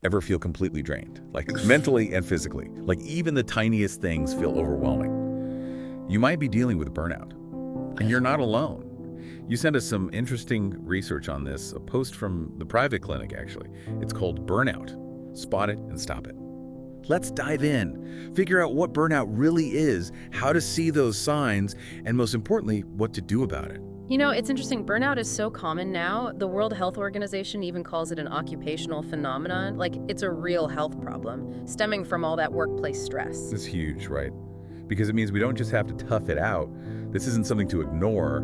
Ever feel completely drained, like mentally and physically, like even the tiniest things feel overwhelming? You might be dealing with burnout, and you're not alone. You sent us some interesting research on this, a post from the private clinic, actually. It's called Burnout. Spot it and stop it. Let's dive in, figure out what burnout really is, how to see those signs, and most importantly, what to do about it. You know, it's interesting. Burnout is so common now. The World Health Organization even calls it an occupational phenomenon. Like, it's a real health problem stemming from all that workplace stress. This is huge, right? Because it means we don't just have to tough it out. This isn't something to ignore.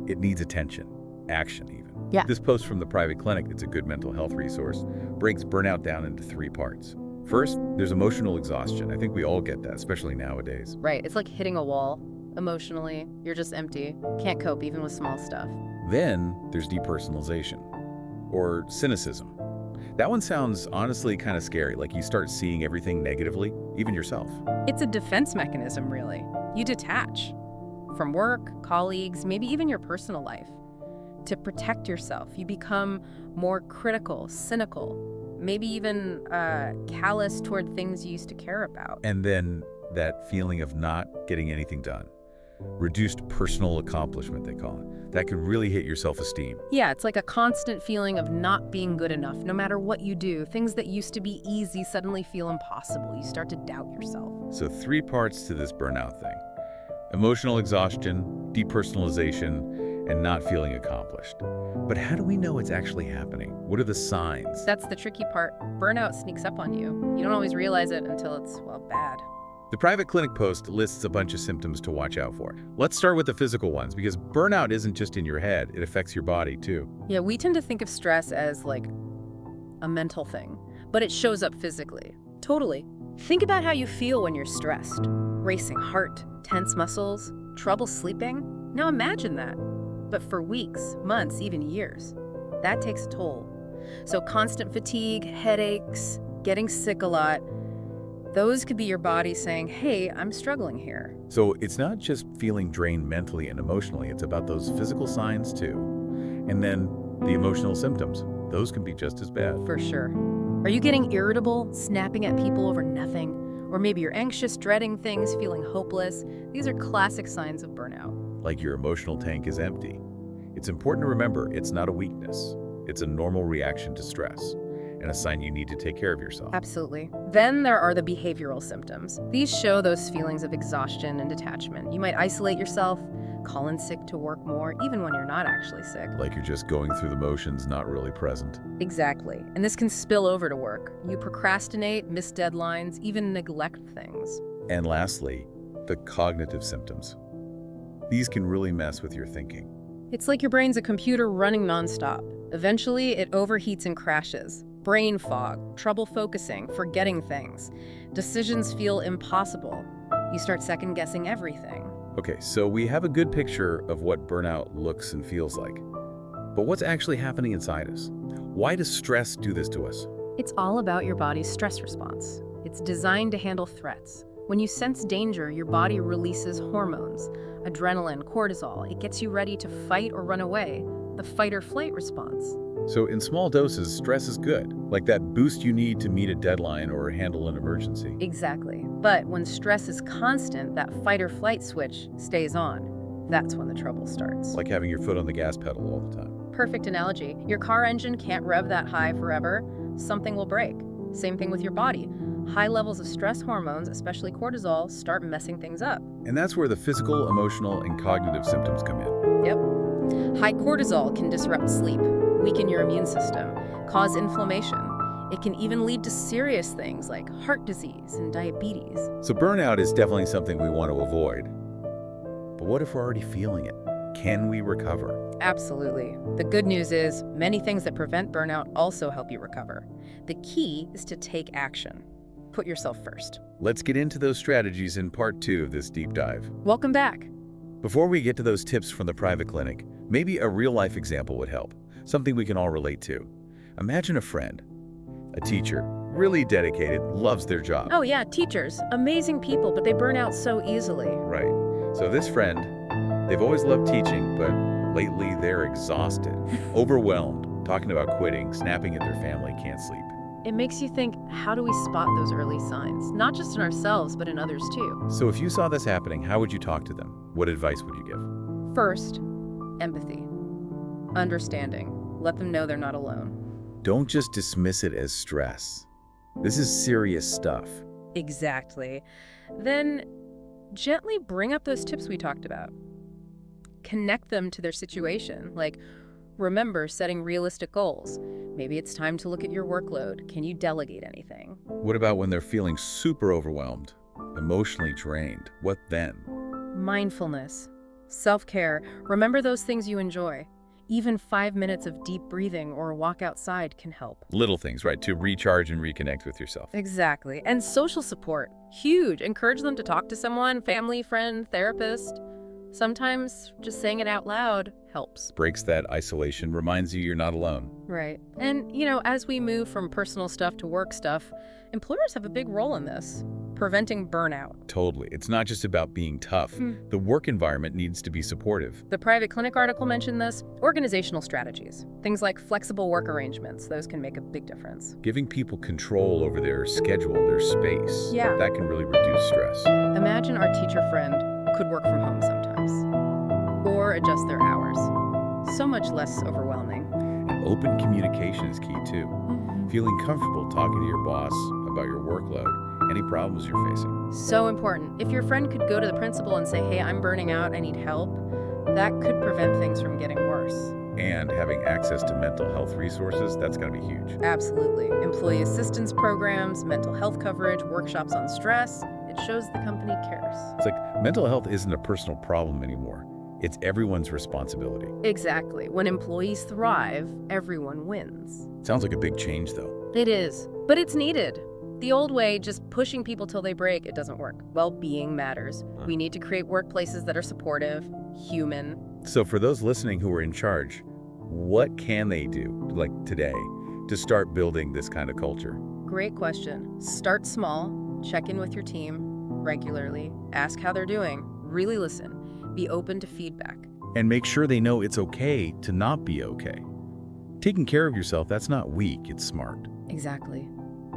It needs attention, action even. Yeah. This post from the private clinic, it's a good mental health resource, breaks burnout down into 3 parts. First, there's emotional exhaustion. I think we all get that, especially nowadays. Right. It's like hitting a wall emotionally. You're just empty. Can't cope even with small stuff. Then there's depersonalization, or cynicism. That one sounds honestly kind of scary, like you start seeing everything negatively, even yourself. It's a defense mechanism, really. You detach from work, colleagues, maybe even your personal life. To protect yourself, you become more critical, cynical, maybe even callous toward things you used to care about. And then that feeling of not getting anything done. Reduced personal accomplishment, they call it. That could really hit your self-esteem. Yeah, it's like a constant feeling of not being good enough. No matter what you do, things that used to be easy suddenly feel impossible. You start to doubt yourself. So 3 parts to this burnout thing. Emotional exhaustion, depersonalization, and not feeling accomplished. But how do we know it's actually happening? What are the signs? That's the tricky part. Burnout sneaks up on you. You don't always realize it until it's, well, bad. The private clinic post lists a bunch of symptoms to watch out for. Let's start with the physical ones, because burnout isn't just in your head, it affects your body too. Yeah, we tend to think of stress as like a mental thing, but it shows up physically. Totally. Think about how you feel when you're stressed. Racing heart, tense muscles, trouble sleeping. Now imagine that. But for weeks, months, even years. That takes a toll. So constant fatigue, headaches, getting sick a lot, those could be your body saying, hey, I'm struggling here. So it's not just feeling drained mentally and emotionally, it's about those physical signs too. And then the emotional symptoms. Those can be just as bad. For sure. Are you getting irritable, snapping at people over nothing? Or maybe you're anxious, dreading things, feeling hopeless? These are classic signs of burnout. Like your emotional tank is empty. It's important to remember it's not a weakness. It's a normal reaction to stress, and a sign you need to take care of yourself. Absolutely. Then there are the behavioral symptoms. These show those feelings of exhaustion and detachment. You might isolate yourself, call in sick to work more, even when you're not actually sick. Like you're just going through the motions, not really present. Exactly. And this can spill over to work. You procrastinate, miss deadlines, even neglect things. And lastly, the cognitive symptoms. These can really mess with your thinking. It's like your brain's a computer running nonstop. Eventually, it overheats and crashes. Brain fog, trouble focusing, forgetting things. Decisions feel impossible. You start second-guessing everything. Okay, so we have a good picture of what burnout looks and feels like. But what's actually happening inside us? Why does stress do this to us? It's all about your body's stress response. It's designed to handle threats. When you sense danger, your body releases hormones, adrenaline, cortisol. It gets you ready to fight or run away, the fight-or-flight response. So in small doses, stress is good, like that boost you need to meet a deadline or handle an emergency. Exactly. But when stress is constant, that fight-or-flight switch stays on. That's when the trouble starts. Like having your foot on the gas pedal all the time. Perfect analogy. Your car engine can't rev that high forever. Something will break. Same thing with your body. High levels of stress hormones, especially cortisol, start messing things up. And that's where the physical, emotional, and cognitive symptoms come in. Yep. High cortisol can disrupt sleep, weaken your immune system, cause inflammation. It can even lead to serious things like heart disease and diabetes. So burnout is definitely something we want to avoid. But what if we're already feeling it? Can we recover? Absolutely. The good news is many things that prevent burnout also help you recover. The key is to take action. Put yourself first. Let's get into those strategies in part 2 of this deep dive. Welcome back. Before we get to those tips from the private clinic, maybe a real-life example would help, something we can all relate to. Imagine a friend, a teacher, really dedicated, loves their job. Oh yeah, teachers, amazing people, but they burn out so easily. Right. So this friend, they've always loved teaching, but lately they're exhausted, overwhelmed, talking about quitting, snapping at their family, can't sleep. it makes you think, how do we spot those early signs? Not just in ourselves, but in others too. So if you saw this happening, how would you talk to them? What advice would you give? First, empathy. Understanding. Let them know they're not alone. Don't just dismiss it as stress. This is serious stuff. Exactly. Then gently bring up those tips we talked about. Connect them to their situation. Like, remember setting realistic goals. Maybe it's time to look at your workload. Can you delegate anything? What about when they're feeling super overwhelmed, emotionally drained? What then? Mindfulness, self-care. Remember those things you enjoy. Even 5 minutes of deep breathing or a walk outside can help. Little things, right? To recharge and reconnect with yourself. Exactly. And social support. Huge. Encourage them to talk to someone, family, friend, therapist. Sometimes just saying it out loud helps. Breaks that isolation, reminds you you're not alone. Right. And, as we move from personal stuff to work stuff, employers have a big role in this, preventing burnout. Totally. It's not just about being tough. The work environment needs to be supportive. The private clinic article mentioned this. Organizational strategies. Things like flexible work arrangements. Those can make a big difference. Giving people control over their schedule, their space. Yeah. That can really reduce stress. Imagine our teacher friend could work from home sometimes. Or adjust their hours. So much less overwhelming. And open communication is key too. Feeling comfortable talking to your boss about your workload, any problems you're facing. So important. If your friend could go to the principal and say, hey, I'm burning out, I need help, that could prevent things from getting worse. And having access to mental health resources, that's going to be huge. Absolutely. Employee assistance programs, mental health coverage, workshops on stress. It shows the company cares. It's like mental health isn't a personal problem anymore. It's everyone's responsibility. Exactly. When employees thrive, everyone wins. Sounds like a big change, though. It is, but it's needed. The old way, just pushing people till they break, it doesn't work. Well-being matters. We need to create workplaces that are supportive, human. So for those listening who are in charge, what can they do, like today, to start building this kind of culture? Great question. Start small, check in with your team regularly, ask how they're doing, really listen, be open to feedback. And make sure they know it's okay to not be okay. Taking care of yourself, that's not weak, it's smart. Exactly.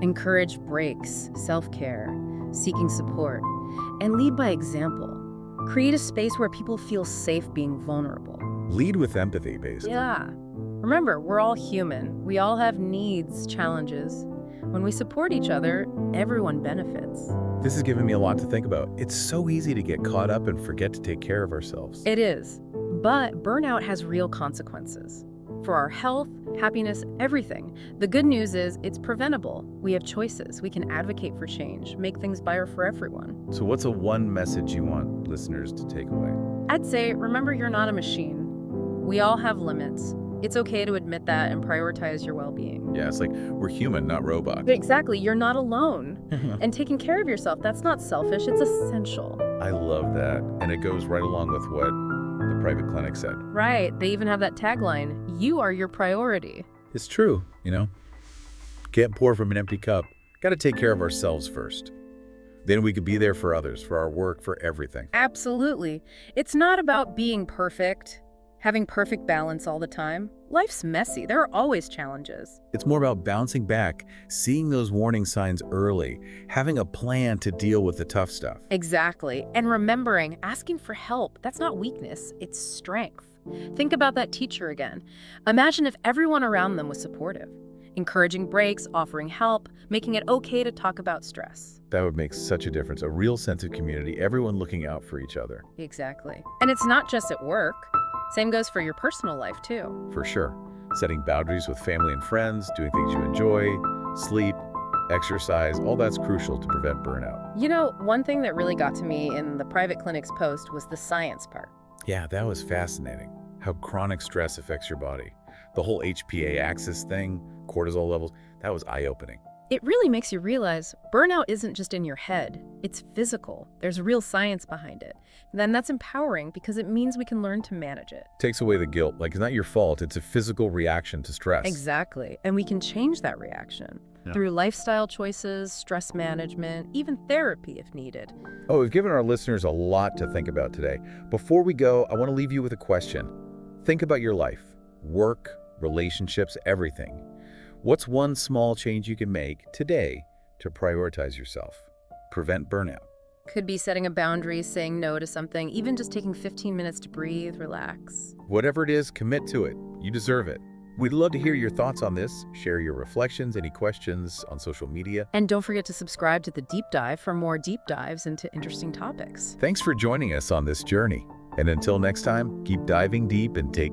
Encourage breaks, self-care, seeking support, and lead by example. Create a space where people feel safe being vulnerable. Lead with empathy, basically. Yeah. Remember, we're all human. We all have needs, challenges. When we support each other, everyone benefits. This has given me a lot to think about. It's so easy to get caught up and forget to take care of ourselves. It is. But burnout has real consequences. For our health, happiness, everything. The good news is it's preventable. We have choices. We can advocate for change, make things better for everyone. So what's one message you want listeners to take away? I'd say, remember you're not a machine. We all have limits. It's okay to admit that and prioritize your well-being. Yeah, it's like we're human, not robots. Exactly, you're not alone. And taking care of yourself, that's not selfish, it's essential. I love that. And it goes right along with what the private clinic said. Right, they even have that tagline, you are your priority. It's true, Can't pour from an empty cup. Got to take care of ourselves first. Then we can be there for others, for our work, for everything. Absolutely. It's not about being perfect, having perfect balance all the time. Life's messy. There are always challenges. It's more about bouncing back, seeing those warning signs early, having a plan to deal with the tough stuff. Exactly. And remembering, asking for help, that's not weakness, it's strength. Think about that teacher again. Imagine if everyone around them was supportive, encouraging breaks, offering help, making it okay to talk about stress. That would make such a difference, a real sense of community, everyone looking out for each other. Exactly. And it's not just at work. Same goes for your personal life, too. For sure. Setting boundaries with family and friends, doing things you enjoy, sleep, exercise, all that's crucial to prevent burnout. One thing that really got to me in the private clinic's post was the science part. Yeah, that was fascinating. How chronic stress affects your body. The whole HPA axis thing, cortisol levels, that was eye-opening. It really makes you realize burnout isn't just in your head, it's physical. There's real science behind it. And then that's empowering because it means we can learn to manage it. Takes away the guilt, like it's not your fault, it's a physical reaction to stress. Exactly, and we can change that reaction through lifestyle choices, stress management, even therapy if needed. Oh, we've given our listeners a lot to think about today. Before we go, I want to leave you with a question. Think about your life, work, relationships, everything. What's one small change you can make today to prioritize yourself? Prevent burnout. Could be setting a boundary, saying no to something, even just taking 15 minutes to breathe, relax. Whatever it is, commit to it. You deserve it. We'd love to hear your thoughts on this. Share your reflections, any questions on social media. And don't forget to subscribe to The Deep Dive for more deep dives into interesting topics. Thanks for joining us on this journey. And until next time, keep diving deep and take